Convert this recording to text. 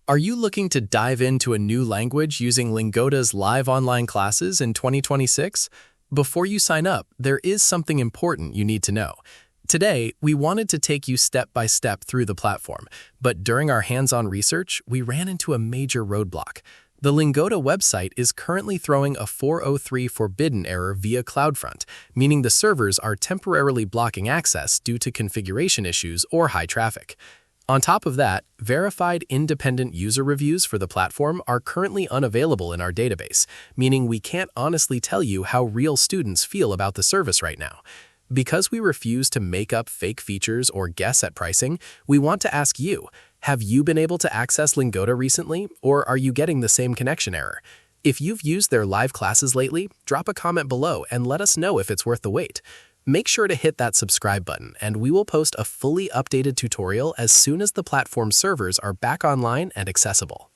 Are you looking to dive into a new language using Lingoda's live online classes in 2026? Before you sign up, there is something important you need to know. Today, we wanted to take you step by step through the platform, but during our hands-on research, we ran into a major roadblock. The Lingoda website is currently throwing a 403 forbidden error via CloudFront, meaning the servers are temporarily blocking access due to configuration issues or high traffic. On top of that, verified independent user reviews for the platform are currently unavailable in our database, meaning we can't honestly tell you how real students feel about the service right now. Because we refuse to make up fake features or guess at pricing, we want to ask you, have you been able to access Lingoda recently, or are you getting the same connection error? If you've used their live classes lately, drop a comment below and let us know if it's worth the wait. Make sure to hit that subscribe button, and we will post a fully updated tutorial as soon as the platform servers are back online and accessible.